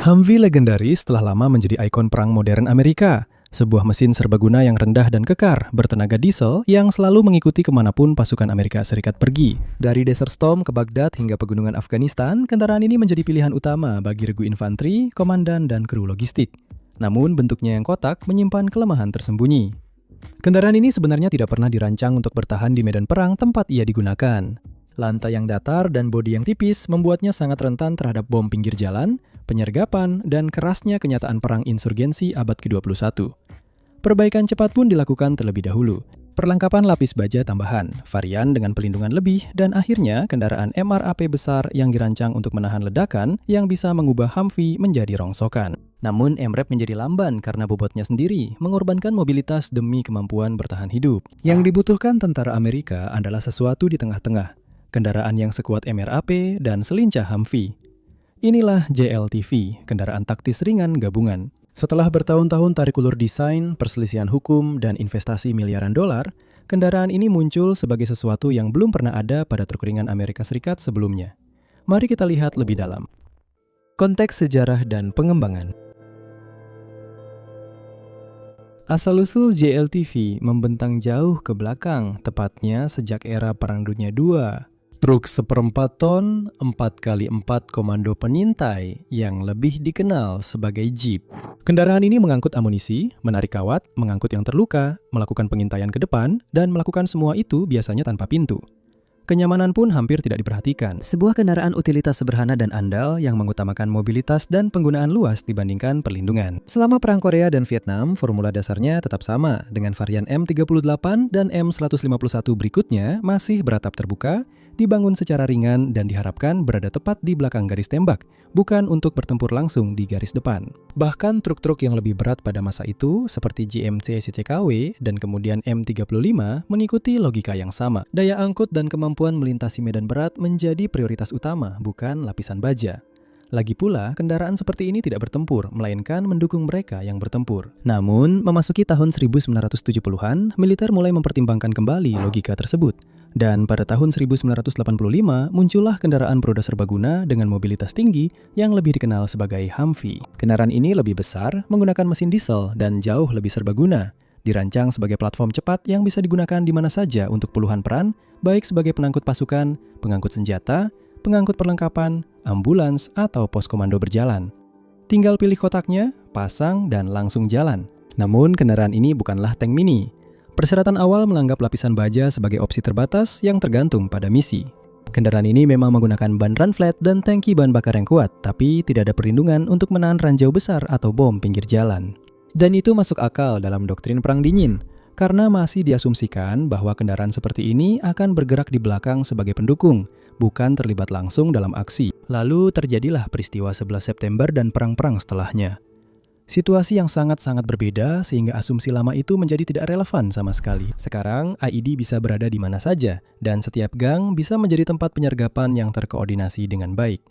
Humvee legendaris telah lama menjadi ikon perang modern Amerika. Sebuah mesin serbaguna yang rendah dan kekar, bertenaga diesel yang selalu mengikuti kemanapun pasukan Amerika Serikat pergi. Dari Desert Storm ke Baghdad hingga pegunungan Afghanistan, kendaraan ini menjadi pilihan utama bagi regu infanteri, komandan, dan kru logistik. Namun bentuknya yang kotak menyimpan kelemahan tersembunyi. Kendaraan ini sebenarnya tidak pernah dirancang untuk bertahan di medan perang tempat ia digunakan. Lantai yang datar dan bodi yang tipis membuatnya sangat rentan terhadap bom pinggir jalan, penyergapan, dan kerasnya kenyataan perang insurgensi abad ke-21. Perbaikan cepat pun dilakukan terlebih dahulu. Perlengkapan lapis baja tambahan, varian dengan pelindungan lebih, dan akhirnya kendaraan MRAP besar yang dirancang untuk menahan ledakan yang bisa mengubah Humvee menjadi rongsokan. Namun MRAP menjadi lamban karena bobotnya sendiri, mengorbankan mobilitas demi kemampuan bertahan hidup. Yang dibutuhkan tentara Amerika adalah sesuatu di tengah-tengah. Kendaraan yang sekuat MRAP dan selincah Humvee. Inilah JLTV, kendaraan taktis ringan gabungan. Setelah bertahun-tahun tarik ulur desain, perselisihan hukum, dan investasi miliaran dolar, kendaraan ini muncul sebagai sesuatu yang belum pernah ada pada truk ringan Amerika Serikat sebelumnya. Mari kita lihat lebih dalam. Konteks sejarah dan pengembangan. Asal-usul JLTV membentang jauh ke belakang, tepatnya sejak era Perang Dunia II. Truk 1/4 ton 4x4 komando penintai yang lebih dikenal sebagai Jeep. Kendaraan ini mengangkut amunisi, menarik kawat, mengangkut yang terluka, melakukan pengintaian ke depan, dan melakukan semua itu biasanya tanpa pintu. Kenyamanan pun hampir tidak diperhatikan. Sebuah kendaraan utilitas sederhana dan andal yang mengutamakan mobilitas dan penggunaan luas dibandingkan perlindungan. Selama Perang Korea dan Vietnam, formula dasarnya tetap sama, dengan varian M38 dan M151 berikutnya masih beratap terbuka, dibangun secara ringan dan diharapkan berada tepat di belakang garis tembak, bukan untuk bertempur langsung di garis depan. Bahkan truk-truk yang lebih berat pada masa itu, seperti GMC CCKW dan kemudian M35, mengikuti logika yang sama. Daya angkut dan kemampuan melintasi medan berat menjadi prioritas utama, bukan lapisan baja. Lagi pula, kendaraan seperti ini tidak bertempur, melainkan mendukung mereka yang bertempur. Namun, memasuki tahun 1970-an, militer mulai mempertimbangkan kembali logika tersebut. Dan pada tahun 1985, muncullah kendaraan beroda serbaguna dengan mobilitas tinggi yang lebih dikenal sebagai Humvee. Kendaraan ini lebih besar, menggunakan mesin diesel, dan jauh lebih serbaguna. Dirancang sebagai platform cepat yang bisa digunakan di mana saja untuk puluhan peran, baik sebagai pengangkut pasukan, pengangkut senjata, pengangkut perlengkapan, ambulans, atau pos komando berjalan. Tinggal pilih kotaknya, pasang, dan langsung jalan. Namun, kendaraan ini bukanlah tank mini. Persyaratan awal menganggap lapisan baja sebagai opsi terbatas yang tergantung pada misi. Kendaraan ini memang menggunakan ban run flat dan tangki bahan bakar yang kuat, tapi tidak ada perlindungan untuk menahan ranjau besar atau bom pinggir jalan. Dan itu masuk akal dalam doktrin Perang Dingin, karena masih diasumsikan bahwa kendaraan seperti ini akan bergerak di belakang sebagai pendukung, bukan terlibat langsung dalam aksi. Lalu terjadilah peristiwa 11 September dan perang-perang setelahnya. Situasi yang sangat-sangat berbeda sehingga asumsi lama itu menjadi tidak relevan sama sekali. Sekarang, IED bisa berada di mana saja, dan setiap gang bisa menjadi tempat penyergapan yang terkoordinasi dengan baik.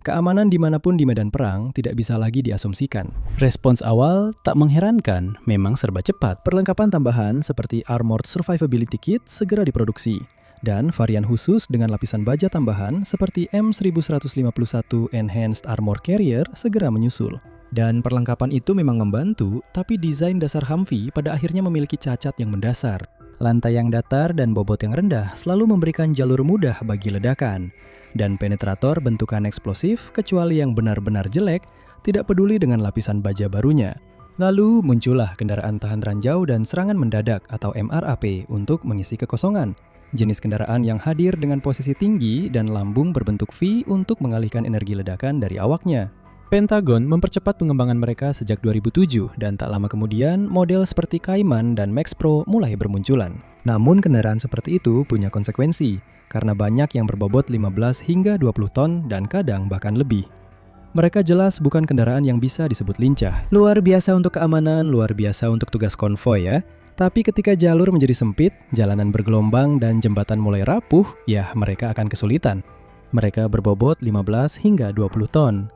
Keamanan dimanapun di medan perang tidak bisa lagi diasumsikan. Respons awal tak mengherankan, memang serba cepat. Perlengkapan tambahan seperti Armored Survivability Kit segera diproduksi. Dan varian khusus dengan lapisan baja tambahan seperti M1151 Enhanced Armor Carrier segera menyusul. Dan perlengkapan itu memang membantu, tapi desain dasar Humvee pada akhirnya memiliki cacat yang mendasar. Lantai yang datar dan bobot yang rendah selalu memberikan jalur mudah bagi ledakan. Dan penetrator bentukan eksplosif, kecuali yang benar-benar jelek, tidak peduli dengan lapisan baja barunya. Lalu muncullah kendaraan tahan ranjau dan serangan mendadak atau MRAP untuk mengisi kekosongan. Jenis kendaraan yang hadir dengan posisi tinggi dan lambung berbentuk V untuk mengalihkan energi ledakan dari awaknya. Pentagon mempercepat pengembangan mereka sejak 2007 dan tak lama kemudian model seperti Cayman dan Max Pro mulai bermunculan. Namun kendaraan seperti itu punya konsekuensi karena banyak yang berbobot 15 hingga 20 ton dan kadang bahkan lebih. Mereka jelas bukan kendaraan yang bisa disebut lincah. Luar biasa untuk keamanan, luar biasa untuk tugas konvoi ya. Tapi ketika jalur menjadi sempit, jalanan bergelombang dan jembatan mulai rapuh, ya mereka akan kesulitan. Mereka berbobot 15 hingga 20 ton.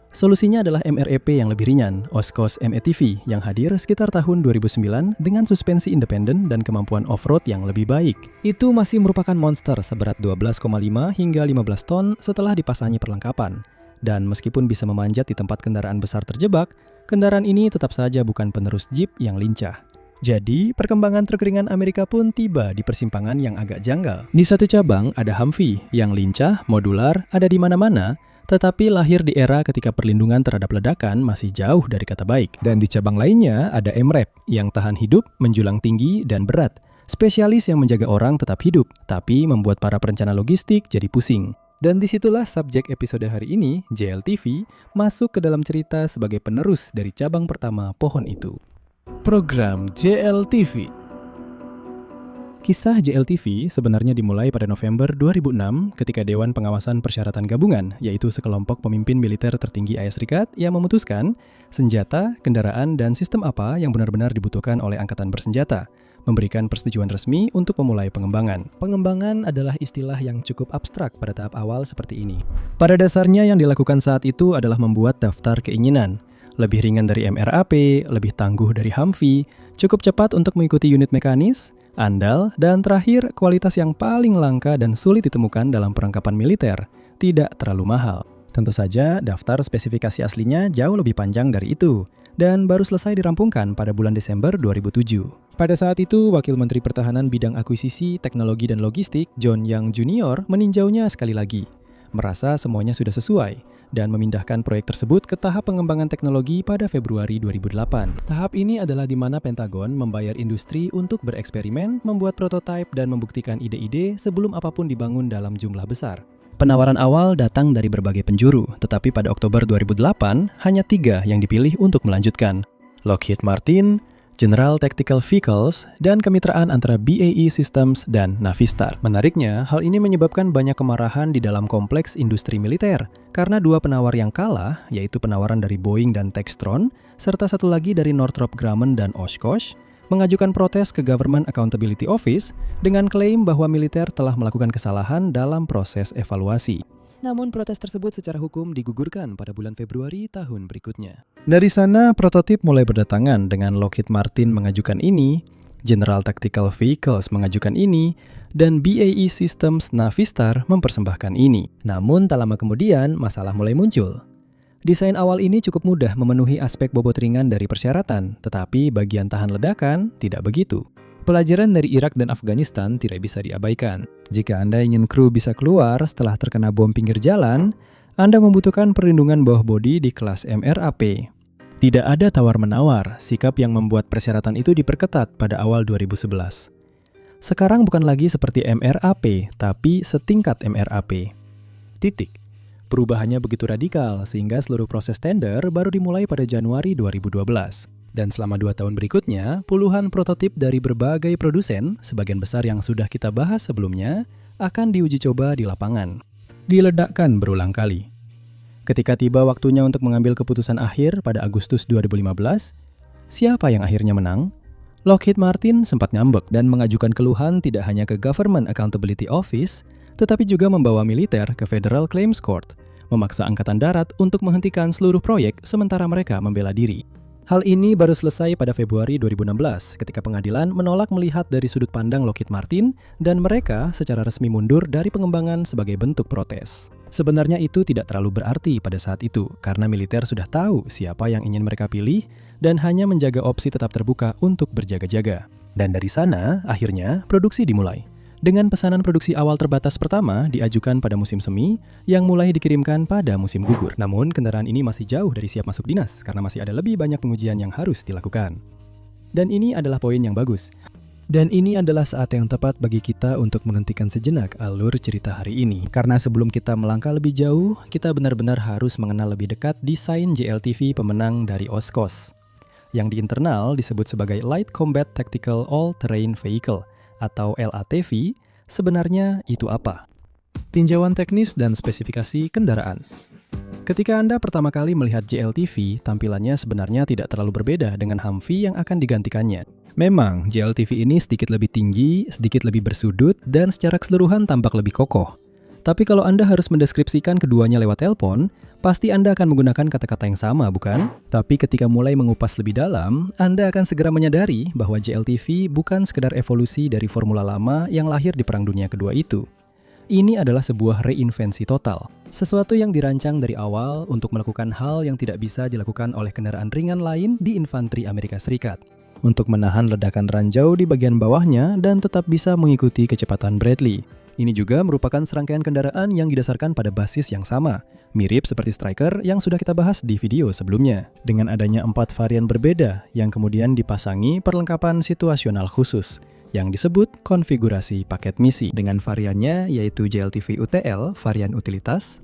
Solusinya adalah MRAP yang lebih ringan, Oshkosh METV yang hadir sekitar tahun 2009 dengan suspensi independen dan kemampuan off-road yang lebih baik. Itu masih merupakan monster seberat 12,5 hingga 15 ton setelah dipasangi perlengkapan. Dan meskipun bisa memanjat di tempat kendaraan besar terjebak, kendaraan ini tetap saja bukan penerus Jeep yang lincah. Jadi, perkembangan truk ringan Amerika pun tiba di persimpangan yang agak janggal. Di satu cabang ada Humvee yang lincah, modular, ada di mana-mana, tetapi lahir di era ketika perlindungan terhadap ledakan masih jauh dari kata baik. Dan di cabang lainnya ada MRAP yang tahan hidup, menjulang tinggi, dan berat. Spesialis yang menjaga orang tetap hidup, tapi membuat para perencana logistik jadi pusing. Dan disitulah subjek episode hari ini, JLTV, masuk ke dalam cerita sebagai penerus dari cabang pertama pohon itu. Program JLTV. Kisah JLTV sebenarnya dimulai pada November 2006 ketika Dewan Pengawasan Persyaratan Gabungan, yaitu sekelompok pemimpin militer tertinggi AS Serikat yang memutuskan senjata, kendaraan, dan sistem apa yang benar-benar dibutuhkan oleh angkatan bersenjata, memberikan persetujuan resmi untuk memulai pengembangan. Pengembangan adalah istilah yang cukup abstrak pada tahap awal seperti ini. Pada dasarnya yang dilakukan saat itu adalah membuat daftar keinginan. Lebih ringan dari MRAP, lebih tangguh dari Humvee, cukup cepat untuk mengikuti unit mekanis, andal, dan terakhir kualitas yang paling langka dan sulit ditemukan dalam perlengkapan militer, tidak terlalu mahal. Tentu saja daftar spesifikasi aslinya jauh lebih panjang dari itu, dan baru selesai dirampungkan pada bulan Desember 2007. Pada saat itu, Wakil Menteri Pertahanan Bidang Akuisisi, Teknologi dan Logistik, John Young Jr. meninjaunya sekali lagi, merasa semuanya sudah sesuai, dan memindahkan proyek tersebut ke tahap pengembangan teknologi pada Februari 2008. Tahap ini adalah di mana Pentagon membayar industri untuk bereksperimen, membuat prototipe, dan membuktikan ide-ide sebelum apapun dibangun dalam jumlah besar. Penawaran awal datang dari berbagai penjuru, tetapi pada Oktober 2008, hanya 3 yang dipilih untuk melanjutkan. Lockheed Martin, General Tactical Vehicles, dan kemitraan antara BAE Systems dan Navistar. Menariknya, hal ini menyebabkan banyak kemarahan di dalam kompleks industri militer, karena 2 penawar yang kalah, yaitu penawaran dari Boeing dan Textron, serta satu lagi dari Northrop Grumman dan Oshkosh, mengajukan protes ke Government Accountability Office dengan klaim bahwa militer telah melakukan kesalahan dalam proses evaluasi. Namun protes tersebut secara hukum digugurkan pada bulan Februari tahun berikutnya. Dari sana, prototip mulai berdatangan dengan Lockheed Martin mengajukan ini, General Tactical Vehicles mengajukan ini, dan BAE Systems Navistar mempersembahkan ini. Namun tak lama kemudian, masalah mulai muncul. Desain awal ini cukup mudah memenuhi aspek bobot ringan dari persyaratan, tetapi bagian tahan ledakan tidak begitu. Pelajaran dari Irak dan Afghanistan tidak bisa diabaikan. Jika Anda ingin kru bisa keluar setelah terkena bom pinggir jalan, Anda membutuhkan perlindungan bawah bodi di kelas MRAP. Tidak ada tawar-menawar, sikap yang membuat persyaratan itu diperketat pada awal 2011. Sekarang bukan lagi seperti MRAP, tapi setingkat MRAP. Titik. Perubahannya begitu radikal sehingga seluruh proses tender baru dimulai pada Januari 2012. Dan selama 2 tahun berikutnya, puluhan prototip dari berbagai produsen, sebagian besar yang sudah kita bahas sebelumnya, akan diuji coba di lapangan. Diledakkan berulang kali. Ketika tiba waktunya untuk mengambil keputusan akhir pada Agustus 2015, siapa yang akhirnya menang? Lockheed Martin sempat ngambek dan mengajukan keluhan tidak hanya ke Government Accountability Office, tetapi juga membawa militer ke Federal Claims Court, memaksa Angkatan Darat untuk menghentikan seluruh proyek sementara mereka membela diri. Hal ini baru selesai pada Februari 2016 ketika pengadilan menolak melihat dari sudut pandang Lockheed Martin dan mereka secara resmi mundur dari pengembangan sebagai bentuk protes. Sebenarnya itu tidak terlalu berarti pada saat itu karena militer sudah tahu siapa yang ingin mereka pilih dan hanya menjaga opsi tetap terbuka untuk berjaga-jaga. Dan dari sana, akhirnya produksi dimulai. Dengan pesanan produksi awal terbatas pertama diajukan pada musim semi yang mulai dikirimkan pada musim gugur. Namun kendaraan ini masih jauh dari siap masuk dinas karena masih ada lebih banyak pengujian yang harus dilakukan. Dan ini adalah poin yang bagus. Dan ini adalah saat yang tepat bagi kita untuk menghentikan sejenak alur cerita hari ini. Karena sebelum kita melangkah lebih jauh, kita benar-benar harus mengenal lebih dekat desain JLTV pemenang dari Oshkosh, yang di internal disebut sebagai Light Combat Tactical All-Terrain Vehicle atau LATV. Sebenarnya itu apa? Tinjauan teknis dan spesifikasi kendaraan. Ketika Anda pertama kali melihat JLTV, tampilannya sebenarnya tidak terlalu berbeda dengan Humvee yang akan digantikannya. Memang, JLTV ini sedikit lebih tinggi, sedikit lebih bersudut, dan secara keseluruhan tampak lebih kokoh. Tapi kalau Anda harus mendeskripsikan keduanya lewat telepon, pasti Anda akan menggunakan kata-kata yang sama, bukan? Tapi ketika mulai mengupas lebih dalam, Anda akan segera menyadari bahwa JLTV bukan sekedar evolusi dari formula lama yang lahir di Perang Dunia Kedua itu. ini adalah sebuah reinvensi total. Sesuatu yang dirancang dari awal untuk melakukan hal yang tidak bisa dilakukan oleh kendaraan ringan lain di infanteri Amerika Serikat. Untuk menahan ledakan ranjau di bagian bawahnya dan tetap bisa mengikuti kecepatan Bradley. Ini juga merupakan serangkaian kendaraan yang didasarkan pada basis yang sama, mirip seperti Striker yang sudah kita bahas di video sebelumnya. Dengan adanya 4 varian berbeda yang kemudian dipasangi perlengkapan situasional khusus, yang disebut konfigurasi paket misi. Dengan variannya yaitu JLTV UTL, varian utilitas,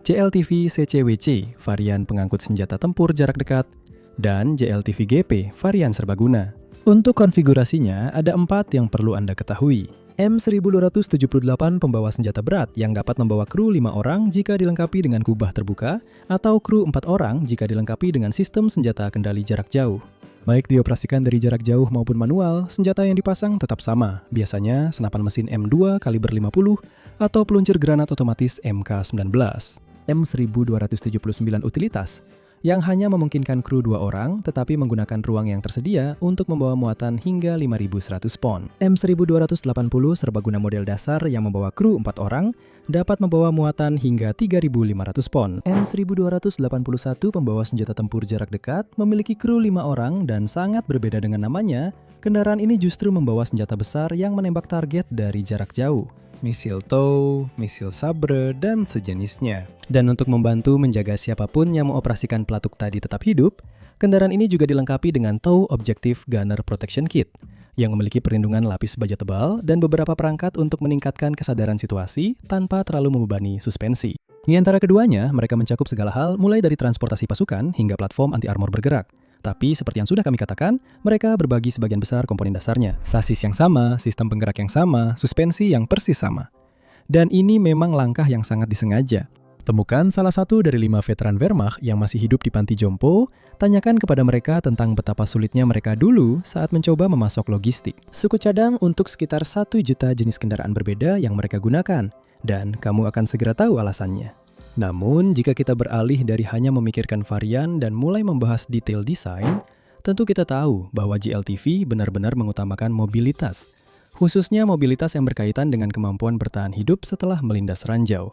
JLTV CCWC, varian pengangkut senjata tempur jarak dekat, dan JLTV GP, varian serbaguna. Untuk konfigurasinya, ada 4 yang perlu Anda ketahui. M1278 pembawa senjata berat yang dapat membawa kru 5 orang jika dilengkapi dengan kubah terbuka, atau kru 4 orang jika dilengkapi dengan sistem senjata kendali jarak jauh. Baik dioperasikan dari jarak jauh maupun manual, senjata yang dipasang tetap sama, biasanya senapan mesin M2 kaliber 50 atau peluncur granat otomatis MK19. M1279 utilitas yang hanya memungkinkan kru 2 orang tetapi menggunakan ruang yang tersedia untuk membawa muatan hingga 5.100 pon. M1280 serbaguna model dasar yang membawa kru 4 orang dapat membawa muatan hingga 3.500 pon. M1281 pembawa senjata tempur jarak dekat memiliki kru 5 orang dan sangat berbeda dengan namanya, kendaraan ini justru membawa senjata besar yang menembak target dari jarak jauh. Misil tow, misil sabre, dan sejenisnya. Dan untuk membantu menjaga siapapun yang mengoperasikan pelatuk tadi tetap hidup, kendaraan ini juga dilengkapi dengan Tow Objective Gunner Protection Kit, yang memiliki perlindungan lapis baja tebal dan beberapa perangkat untuk meningkatkan kesadaran situasi tanpa terlalu membebani suspensi. Di antara keduanya, mereka mencakup segala hal mulai dari transportasi pasukan hingga platform anti-armor bergerak. Tapi seperti yang sudah kami katakan, mereka berbagi sebagian besar komponen dasarnya. Sasis yang sama, sistem penggerak yang sama, suspensi yang persis sama. Dan ini memang langkah yang sangat disengaja. Temukan salah satu dari 5 veteran Wehrmacht yang masih hidup di panti jompo, tanyakan kepada mereka tentang betapa sulitnya mereka dulu saat mencoba memasok logistik. Suku cadang untuk sekitar 1 juta jenis kendaraan berbeda yang mereka gunakan, dan kamu akan segera tahu alasannya. Namun, jika kita beralih dari hanya memikirkan varian dan mulai membahas detail desain, tentu kita tahu bahwa JLTV benar-benar mengutamakan mobilitas, khususnya mobilitas yang berkaitan dengan kemampuan bertahan hidup setelah melindas ranjau.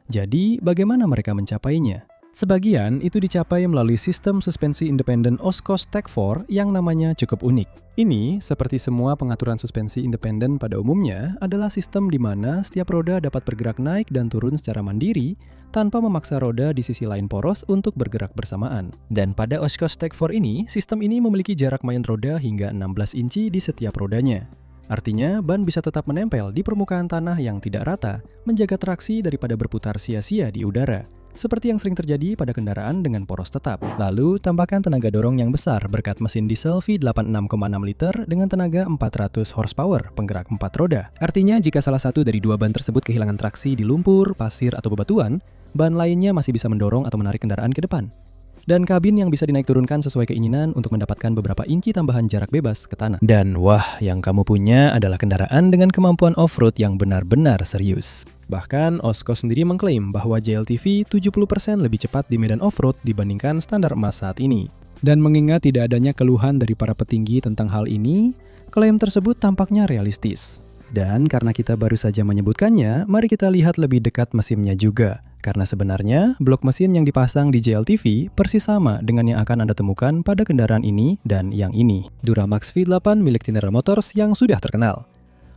Jadi, bagaimana mereka mencapainya? Sebagian itu dicapai melalui sistem suspensi independen Oshkosh Tech 4 yang namanya cukup unik. Ini, seperti semua pengaturan suspensi independen pada umumnya, adalah sistem di mana setiap roda dapat bergerak naik dan turun secara mandiri tanpa memaksa roda di sisi lain poros untuk bergerak bersamaan. Dan pada Oshkosh Tech 4 ini, sistem ini memiliki jarak main roda hingga 16 inci di setiap rodanya. Artinya, ban bisa tetap menempel di permukaan tanah yang tidak rata, menjaga traksi daripada berputar sia-sia di udara, seperti yang sering terjadi pada kendaraan dengan poros tetap. Lalu, tambahkan tenaga dorong yang besar berkat mesin diesel V86,6 liter dengan tenaga 400 horsepower penggerak 4 roda. Artinya, jika salah satu dari 2 ban tersebut kehilangan traksi di lumpur, pasir, atau bebatuan, ban lainnya masih bisa mendorong atau menarik kendaraan ke depan. Dan kabin yang bisa dinaik turunkan sesuai keinginan untuk mendapatkan beberapa inci tambahan jarak bebas ke tanah. Dan wah, yang kamu punya adalah kendaraan dengan kemampuan off-road yang benar-benar serius. Bahkan, Oshkosh sendiri mengklaim bahwa JLTV 70% lebih cepat di medan off-road dibandingkan standar emas saat ini. Dan mengingat tidak adanya keluhan dari para petinggi tentang hal ini, klaim tersebut tampaknya realistis. Dan karena kita baru saja menyebutkannya, mari kita lihat lebih dekat mesinnya juga. Karena sebenarnya, blok mesin yang dipasang di JLTV persis sama dengan yang akan Anda temukan pada kendaraan ini dan yang ini. Duramax V8 milik Tenere Motors yang sudah terkenal.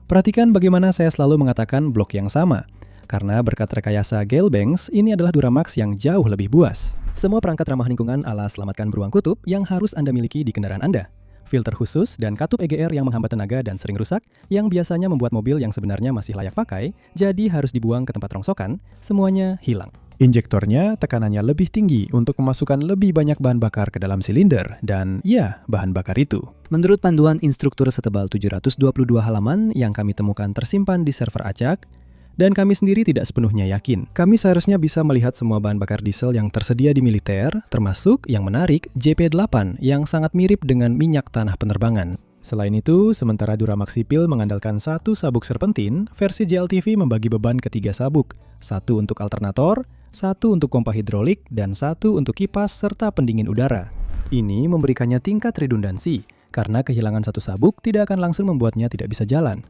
Perhatikan bagaimana saya selalu mengatakan blok yang sama. Karena berkat rekayasa Gale Banks, ini adalah Duramax yang jauh lebih buas. Semua perangkat ramah lingkungan ala selamatkan beruang kutub yang harus Anda miliki di kendaraan Anda. Filter khusus dan katup EGR yang menghambat tenaga dan sering rusak, yang biasanya membuat mobil yang sebenarnya masih layak pakai, jadi harus dibuang ke tempat rongsokan, semuanya hilang. Injektornya tekanannya lebih tinggi untuk memasukkan lebih banyak bahan bakar ke dalam silinder, dan ya, bahan bakar itu. Menurut panduan instruktur setebal 722 halaman yang kami temukan tersimpan di server acak, dan kami sendiri tidak sepenuhnya yakin. Kami seharusnya bisa melihat semua bahan bakar diesel yang tersedia di militer, termasuk yang menarik JP8 yang sangat mirip dengan minyak tanah penerbangan. Selain itu, sementara Duramax sipil mengandalkan 1 sabuk serpentin, versi JLTV membagi beban ke 3 sabuk, 1 untuk alternator, 1 untuk pompa hidrolik, dan 1 untuk kipas serta pendingin udara. Ini memberikannya tingkat redundansi, karena kehilangan 1 sabuk tidak akan langsung membuatnya tidak bisa jalan.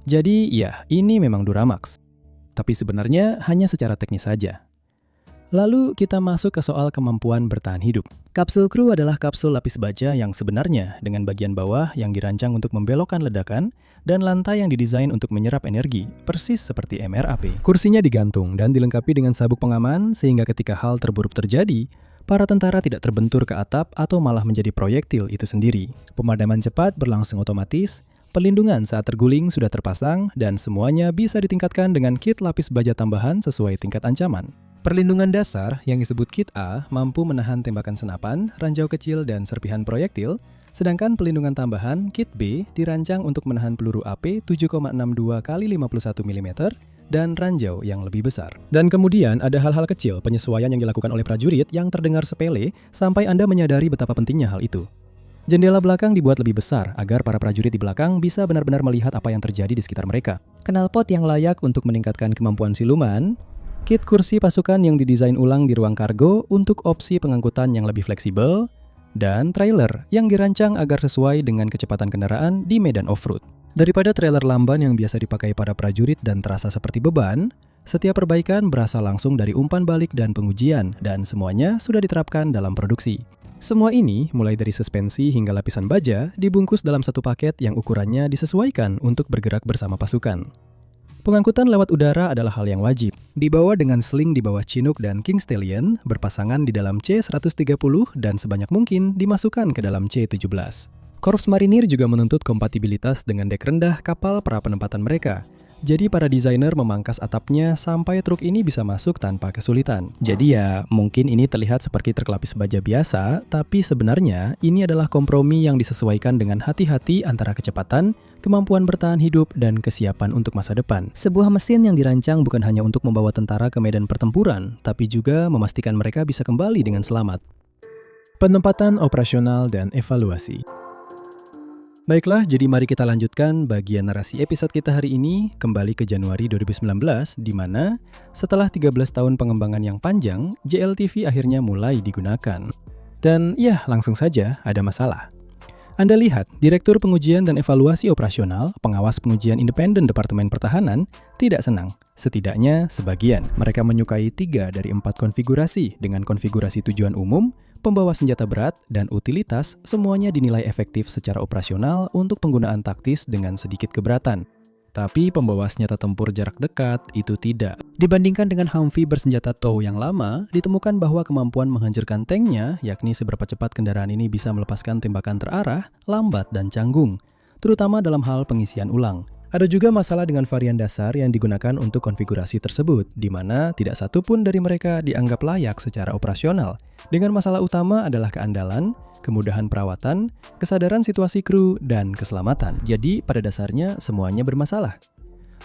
Jadi ya, ini memang Duramax. tapi sebenarnya hanya secara teknis saja. Lalu kita masuk ke soal kemampuan bertahan hidup. Kapsul kru adalah kapsul lapis baja yang sebenarnya dengan bagian bawah yang dirancang untuk membelokkan ledakan dan lantai yang didesain untuk menyerap energi, persis seperti MRAP. Kursinya digantung dan dilengkapi dengan sabuk pengaman sehingga ketika hal terburuk terjadi, para tentara tidak terbentur ke atap atau malah menjadi proyektil itu sendiri. Pemadaman cepat berlangsung otomatis, pelindungan saat terguling sudah terpasang, dan semuanya bisa ditingkatkan dengan kit lapis baja tambahan sesuai tingkat ancaman. Perlindungan dasar yang disebut kit A mampu menahan tembakan senapan, ranjau kecil, dan serpihan proyektil, sedangkan pelindungan tambahan kit B dirancang untuk menahan peluru AP 7,62 x 51 mm dan ranjau yang lebih besar. Dan kemudian ada hal-hal kecil penyesuaian yang dilakukan oleh prajurit yang terdengar sepele sampai Anda menyadari betapa pentingnya hal itu. Jendela belakang dibuat lebih besar agar para prajurit di belakang bisa benar-benar melihat apa yang terjadi di sekitar mereka. Knalpot yang layak untuk meningkatkan kemampuan siluman, kit kursi pasukan yang didesain ulang di ruang kargo untuk opsi pengangkutan yang lebih fleksibel, dan trailer yang dirancang agar sesuai dengan kecepatan kendaraan di medan off-road. Daripada trailer lamban yang biasa dipakai para prajurit dan terasa seperti beban, setiap perbaikan berasal langsung dari umpan balik dan pengujian, dan semuanya sudah diterapkan dalam produksi. Semua ini, mulai dari suspensi hingga lapisan baja, dibungkus dalam satu paket yang ukurannya disesuaikan untuk bergerak bersama pasukan. Pengangkutan lewat udara adalah hal yang wajib. Dibawa dengan sling di bawah Chinook dan King Stallion, berpasangan di dalam C-130 dan sebanyak mungkin dimasukkan ke dalam C-17. Korps Marinir juga menuntut kompatibilitas dengan dek rendah kapal pra penempatan mereka. Jadi para desainer memangkas atapnya sampai truk ini bisa masuk tanpa kesulitan. Jadi ya, mungkin ini terlihat seperti truk lapis baja biasa, tapi sebenarnya ini adalah kompromi yang disesuaikan dengan hati-hati antara kecepatan, kemampuan bertahan hidup, dan kesiapan untuk masa depan. Sebuah mesin yang dirancang bukan hanya untuk membawa tentara ke medan pertempuran, tapi juga memastikan mereka bisa kembali dengan selamat. Penempatan operasional dan evaluasi. Baiklah, jadi mari kita lanjutkan bagian narasi episode kita hari ini kembali ke Januari 2019, di mana setelah 13 tahun pengembangan yang panjang, JLTV akhirnya mulai digunakan. Dan ya, langsung saja ada masalah. Anda lihat, Direktur Pengujian dan Evaluasi Operasional, pengawas pengujian independen Departemen Pertahanan, tidak senang. Setidaknya sebagian. Mereka menyukai 3 dari 4 konfigurasi dengan konfigurasi tujuan umum, pembawa senjata berat, dan utilitas semuanya dinilai efektif secara operasional untuk penggunaan taktis dengan sedikit keberatan. Tapi pembawa senjata tempur jarak dekat itu tidak. Dibandingkan dengan Humvee bersenjata tow yang lama, ditemukan bahwa kemampuan menghancurkan tanknya, yakni seberapa cepat kendaraan ini bisa melepaskan tembakan terarah, lambat dan canggung, terutama dalam hal pengisian ulang. Ada juga masalah dengan varian dasar yang digunakan untuk konfigurasi tersebut, di mana tidak satu pun dari mereka dianggap layak secara operasional. Dengan masalah utama adalah keandalan, kemudahan perawatan, kesadaran situasi kru, dan keselamatan. Jadi pada dasarnya semuanya bermasalah.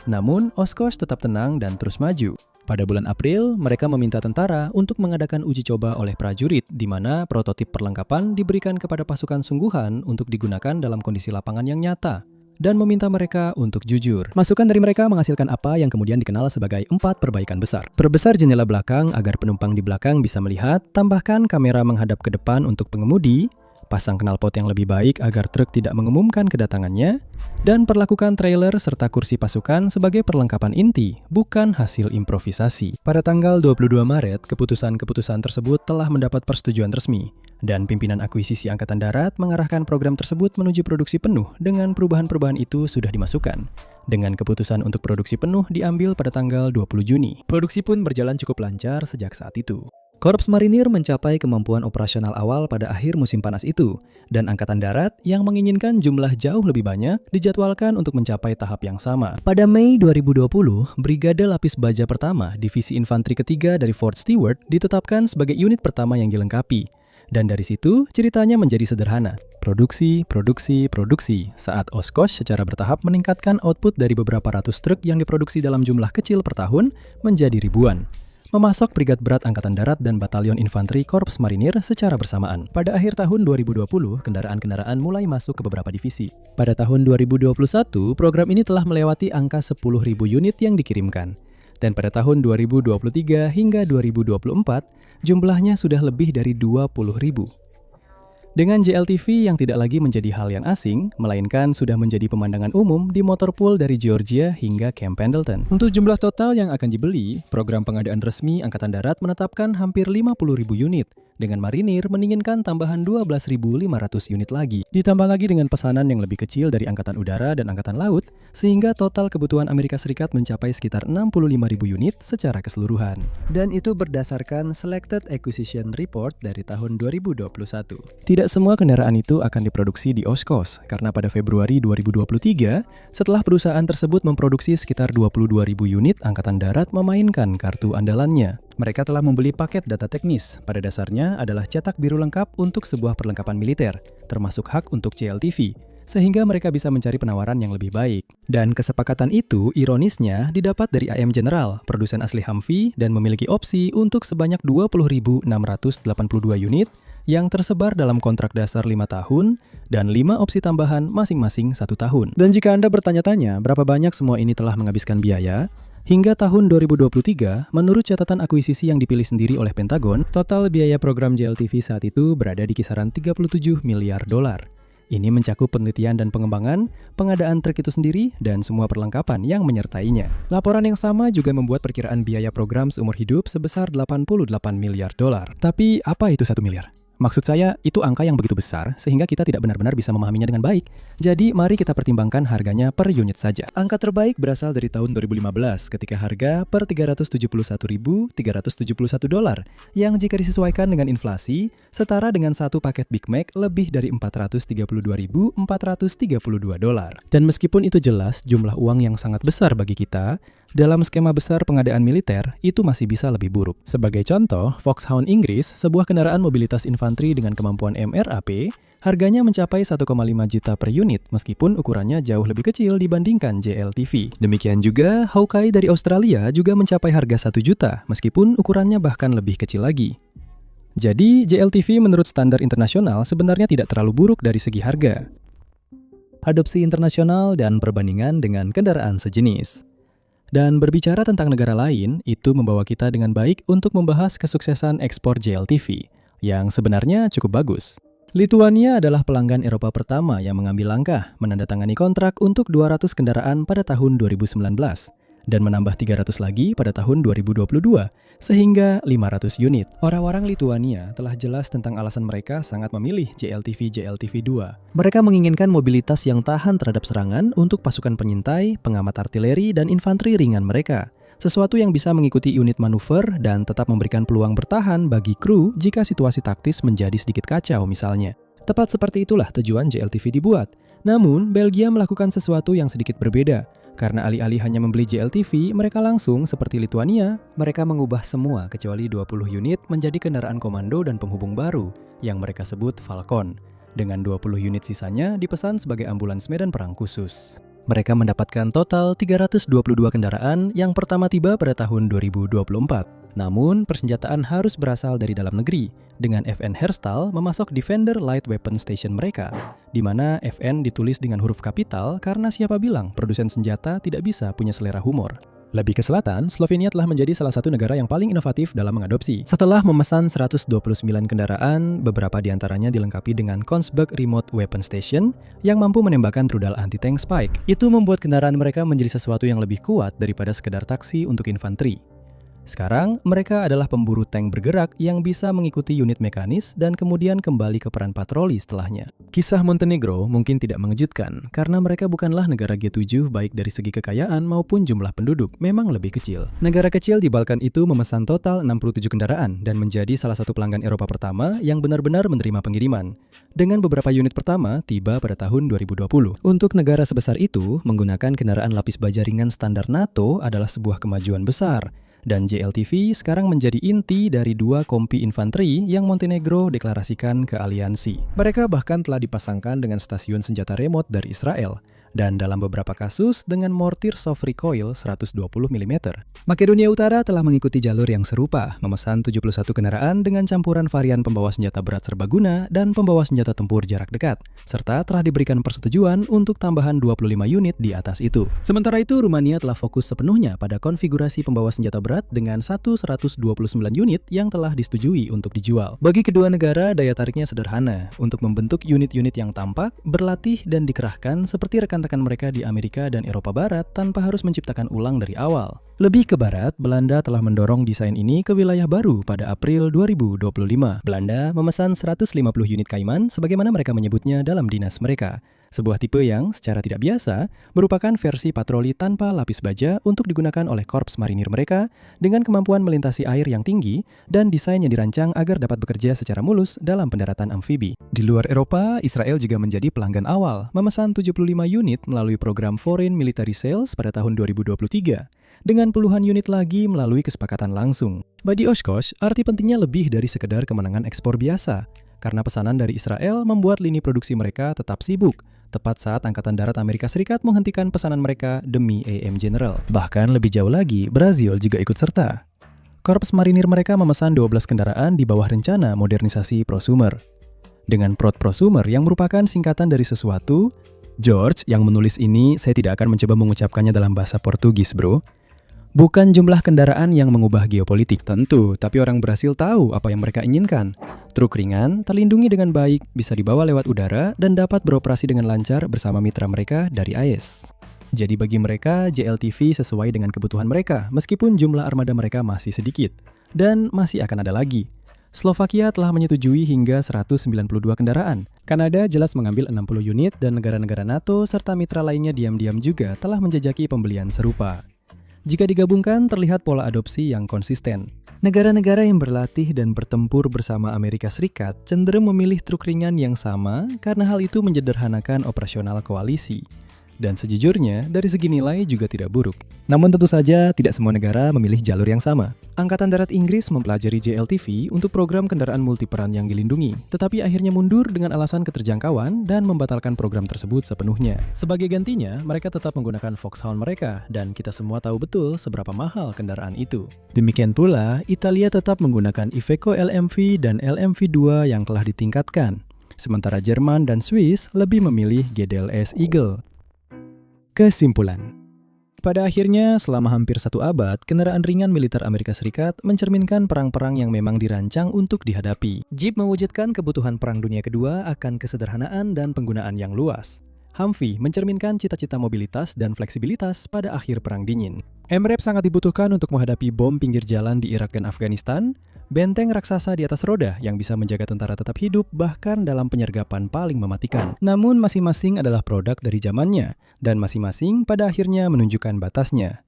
Namun, Oshkosh tetap tenang dan terus maju. Pada bulan April, mereka meminta tentara untuk mengadakan uji coba oleh prajurit, di mana prototip perlengkapan diberikan kepada pasukan sungguhan untuk digunakan dalam kondisi lapangan yang nyata, dan meminta mereka untuk jujur. Masukan dari mereka menghasilkan apa yang kemudian dikenal sebagai 4 perbaikan besar. Perbesar jendela belakang agar penumpang di belakang bisa melihat, tambahkan kamera menghadap ke depan untuk pengemudi, pasang knalpot yang lebih baik agar truk tidak mengumumkan kedatangannya, dan perlakukan trailer serta kursi pasukan sebagai perlengkapan inti, bukan hasil improvisasi. Pada tanggal 22 Maret, keputusan-keputusan tersebut telah mendapat persetujuan resmi, dan pimpinan akuisisi Angkatan Darat mengarahkan program tersebut menuju produksi penuh dengan perubahan-perubahan itu sudah dimasukkan. Dengan keputusan untuk produksi penuh diambil pada tanggal 20 Juni. Produksi pun berjalan cukup lancar sejak saat itu. Korps Marinir mencapai kemampuan operasional awal pada akhir musim panas itu, dan Angkatan Darat yang menginginkan jumlah jauh lebih banyak dijadwalkan untuk mencapai tahap yang sama. Pada Mei 2020, Brigade Lapis Baja Pertama Divisi Infanteri Ketiga dari Fort Stewart ditetapkan sebagai unit pertama yang dilengkapi. Dan dari situ, ceritanya menjadi sederhana. Produksi, saat Oshkosh secara bertahap meningkatkan output dari beberapa ratus truk yang diproduksi dalam jumlah kecil per tahun menjadi ribuan. Memasok Brigad Berat Angkatan Darat dan Batalion Infanteri Korps Marinir secara bersamaan. Pada akhir tahun 2020, kendaraan-kendaraan mulai masuk ke beberapa divisi. Pada tahun 2021, program ini telah melewati angka 10.000 unit yang dikirimkan. Dan pada tahun 2023 hingga 2024, jumlahnya sudah lebih dari 20.000. Dengan JLTV yang tidak lagi menjadi hal yang asing, melainkan sudah menjadi pemandangan umum di motor pool dari Georgia hingga Camp Pendleton. Untuk jumlah total yang akan dibeli, program pengadaan resmi Angkatan Darat menetapkan hampir 50.000 unit, dengan marinir menginginkan tambahan 12.500 unit lagi. Ditambah lagi dengan pesanan yang lebih kecil dari Angkatan Udara dan Angkatan Laut, sehingga total kebutuhan Amerika Serikat mencapai sekitar 65.000 unit secara keseluruhan. Dan itu berdasarkan Selected Acquisition Report dari tahun 2021. Tidak semua kendaraan itu akan diproduksi di Oshkosh, karena pada Februari 2023, setelah perusahaan tersebut memproduksi sekitar 22.000 unit, Angkatan Darat memainkan kartu andalannya. Mereka telah membeli paket data teknis, pada dasarnya adalah cetak biru lengkap untuk sebuah perlengkapan militer, termasuk hak untuk JLTV, sehingga mereka bisa mencari penawaran yang lebih baik. Dan kesepakatan itu, ironisnya, didapat dari AM General, produsen asli Humvee, dan memiliki opsi untuk sebanyak 20.682 unit yang tersebar dalam kontrak dasar 5 tahun dan 5 opsi tambahan masing-masing 1 tahun. Dan jika Anda bertanya-tanya berapa banyak semua ini telah menghabiskan biaya, hingga tahun 2023, menurut catatan akuisisi yang dipilih sendiri oleh Pentagon, total biaya program JLTV saat itu berada di kisaran 37 miliar dolar. Ini mencakup penelitian dan pengembangan, pengadaan truk itu sendiri, dan semua perlengkapan yang menyertainya. Laporan yang sama juga membuat perkiraan biaya program seumur hidup sebesar 88 miliar dolar. Tapi apa itu 1 miliar? Maksud saya, itu angka yang begitu besar sehingga kita tidak benar-benar bisa memahaminya dengan baik. Jadi, mari kita pertimbangkan harganya per unit saja. Angka terbaik berasal dari tahun 2015 ketika harga per 371.371 dolar, yang jika disesuaikan dengan inflasi, setara dengan satu paket Big Mac lebih dari 432.432 dolar. Dan meskipun itu jelas jumlah uang yang sangat besar bagi kita, dalam skema besar pengadaan militer, itu masih bisa lebih buruk. Sebagai contoh, Foxhound Inggris, sebuah kendaraan mobilitas infanteri dengan kemampuan MRAP, harganya mencapai 1,5 juta per unit, meskipun ukurannya jauh lebih kecil dibandingkan JLTV. Demikian juga, Hawkeye dari Australia juga mencapai harga 1 juta, meskipun ukurannya bahkan lebih kecil lagi. Jadi, JLTV menurut standar internasional sebenarnya tidak terlalu buruk dari segi harga. Adopsi internasional dan perbandingan dengan kendaraan sejenis. Dan berbicara tentang negara lain, itu membawa kita dengan baik untuk membahas kesuksesan ekspor JLTV, yang sebenarnya cukup bagus. Lituania adalah pelanggan Eropa pertama yang mengambil langkah menandatangani kontrak untuk 200 kendaraan pada tahun 2019, dan menambah 300 lagi pada tahun 2022, sehingga 500 unit. Orang-orang Lituania telah jelas tentang alasan mereka sangat memilih JLTV 2. Mereka menginginkan mobilitas yang tahan terhadap serangan untuk pasukan penyintai, pengamat artileri, dan infanteri ringan mereka. Sesuatu yang bisa mengikuti unit manuver dan tetap memberikan peluang bertahan bagi kru jika situasi taktis menjadi sedikit kacau misalnya. Tepat seperti itulah tujuan JLTV dibuat. Namun, Belgia melakukan sesuatu yang sedikit berbeda. Karena alih-alih hanya membeli JLTV, mereka langsung, seperti Lituania, mereka mengubah semua kecuali 20 unit menjadi kendaraan komando dan penghubung baru, yang mereka sebut Falcon. Dengan 20 unit sisanya dipesan sebagai ambulans medan perang khusus. Mereka mendapatkan total 322 kendaraan yang pertama tiba pada tahun 2024. Namun, persenjataan harus berasal dari dalam negeri, dengan FN Herstal memasok Defender Light Weapon Station mereka, di mana FN ditulis dengan huruf kapital karena siapa bilang produsen senjata tidak bisa punya selera humor. Lebih ke selatan, Slovenia telah menjadi salah satu negara yang paling inovatif dalam mengadopsi. Setelah memesan 129 kendaraan, beberapa diantaranya dilengkapi dengan Kongsberg Remote Weapon Station yang mampu menembakkan rudal anti-tank Spike. Itu membuat kendaraan mereka menjadi sesuatu yang lebih kuat daripada sekedar taksi untuk infanteri. Sekarang, mereka adalah pemburu tank bergerak yang bisa mengikuti unit mekanis dan kemudian kembali ke peran patroli setelahnya. Kisah Montenegro mungkin tidak mengejutkan, karena mereka bukanlah negara G7 baik dari segi kekayaan maupun jumlah penduduk, memang lebih kecil. Negara kecil di Balkan itu memesan total 67 kendaraan dan menjadi salah satu pelanggan Eropa pertama yang benar-benar menerima pengiriman. Dengan beberapa unit pertama tiba pada tahun 2020. Untuk negara sebesar itu, menggunakan kendaraan lapis baja ringan standar NATO adalah sebuah kemajuan besar. Dan JLTV sekarang menjadi inti dari 2 kompi infanteri yang Montenegro deklarasikan ke aliansi. Mereka bahkan telah dipasangkan dengan stasiun senjata remote dari Israel. dan dalam beberapa kasus dengan mortir soft recoil 120 mm. Makedonia Utara telah mengikuti jalur yang serupa, memesan 71 kendaraan dengan campuran varian pembawa senjata berat serbaguna dan pembawa senjata tempur jarak dekat, serta telah diberikan persetujuan untuk tambahan 25 unit di atas itu. Sementara itu, Rumania telah fokus sepenuhnya pada konfigurasi pembawa senjata berat dengan 129 unit yang telah disetujui untuk dijual. Bagi kedua negara, daya tariknya sederhana untuk membentuk unit-unit yang tampak, berlatih, dan dikerahkan seperti rekan-rekan mereka di Amerika dan Eropa Barat tanpa harus menciptakan ulang dari awal. Lebih ke barat, Belanda telah mendorong desain ini ke wilayah baru pada April 2025. Belanda memesan 150 unit Kaiman sebagaimana mereka menyebutnya dalam dinas mereka. Sebuah tipe yang, secara tidak biasa, merupakan versi patroli tanpa lapis baja untuk digunakan oleh korps marinir mereka dengan kemampuan melintasi air yang tinggi dan desain yang dirancang agar dapat bekerja secara mulus dalam pendaratan amfibi. Di luar Eropa, Israel juga menjadi pelanggan awal, memesan 75 unit melalui program Foreign Military Sales pada tahun 2023, dengan puluhan unit lagi melalui kesepakatan langsung. Bagi Oshkosh, arti pentingnya lebih dari sekedar kemenangan ekspor biasa, karena pesanan dari Israel membuat lini produksi mereka tetap sibuk, tepat saat Angkatan Darat Amerika Serikat menghentikan pesanan mereka demi AM General. Bahkan lebih jauh lagi, Brazil juga ikut serta. Korps marinir mereka memesan 12 kendaraan di bawah rencana modernisasi prosumer. Dengan prosumer yang merupakan singkatan dari sesuatu, George yang menulis ini, saya tidak akan mencoba mengucapkannya dalam bahasa Portugis, bro. Bukan jumlah kendaraan yang mengubah geopolitik tentu, tapi orang Brasil tahu apa yang mereka inginkan. Truk ringan, terlindungi dengan baik, bisa dibawa lewat udara, dan dapat beroperasi dengan lancar bersama mitra mereka dari AES. Jadi bagi mereka, JLTV sesuai dengan kebutuhan mereka, meskipun jumlah armada mereka masih sedikit. Dan masih akan ada lagi. Slovakia telah menyetujui hingga 192 kendaraan. Kanada jelas mengambil 60 unit, dan negara-negara NATO serta mitra lainnya diam-diam juga telah menjajaki pembelian serupa. Jika digabungkan, terlihat pola adopsi yang konsisten. Negara-negara yang berlatih dan bertempur bersama Amerika Serikat cenderung memilih truk ringan yang sama karena hal itu menyederhanakan operasional koalisi. Dan sejujurnya, dari segi nilai juga tidak buruk. Namun tentu saja, tidak semua negara memilih jalur yang sama. Angkatan Darat Inggris mempelajari JLTV untuk program kendaraan multiperan yang dilindungi, tetapi akhirnya mundur dengan alasan keterjangkauan dan membatalkan program tersebut sepenuhnya. Sebagai gantinya, mereka tetap menggunakan Foxhound mereka, dan kita semua tahu betul seberapa mahal kendaraan itu. Demikian pula, Italia tetap menggunakan Iveco LMV dan LMV2 yang telah ditingkatkan, sementara Jerman dan Swiss lebih memilih GDLS Eagle. Kesimpulan. Pada akhirnya, selama hampir 1 abad, kendaraan ringan militer Amerika Serikat mencerminkan perang-perang yang memang dirancang untuk dihadapi. Jeep mewujudkan kebutuhan Perang Dunia Kedua akan kesederhanaan dan penggunaan yang luas. Humvee mencerminkan cita-cita mobilitas dan fleksibilitas pada akhir Perang Dingin. MRAP sangat dibutuhkan untuk menghadapi bom pinggir jalan di Irak dan Afghanistan, benteng raksasa di atas roda yang bisa menjaga tentara tetap hidup bahkan dalam penyergapan paling mematikan. Namun masing-masing adalah produk dari zamannya, dan masing-masing pada akhirnya menunjukkan batasnya.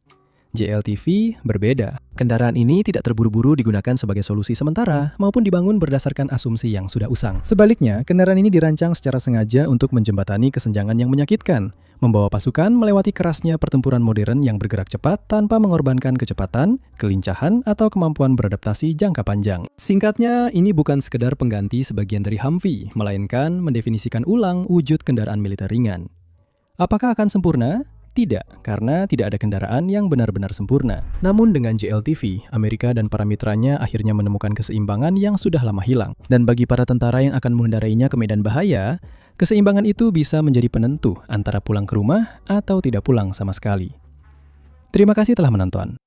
JLTV berbeda. Kendaraan ini tidak terburu-buru digunakan sebagai solusi sementara maupun dibangun berdasarkan asumsi yang sudah usang. Sebaliknya, kendaraan ini dirancang secara sengaja untuk menjembatani kesenjangan yang menyakitkan, membawa pasukan melewati kerasnya pertempuran modern yang bergerak cepat tanpa mengorbankan kecepatan, kelincahan, atau kemampuan beradaptasi jangka panjang. Singkatnya, ini bukan sekedar pengganti sebagian dari Humvee, melainkan mendefinisikan ulang wujud kendaraan militer ringan. Apakah akan sempurna? Tidak, karena tidak ada kendaraan yang benar-benar sempurna. Namun dengan JLTV, Amerika dan para mitranya akhirnya menemukan keseimbangan yang sudah lama hilang. Dan bagi para tentara yang akan mengendarainya ke medan bahaya, keseimbangan itu bisa menjadi penentu antara pulang ke rumah atau tidak pulang sama sekali. Terima kasih telah menonton.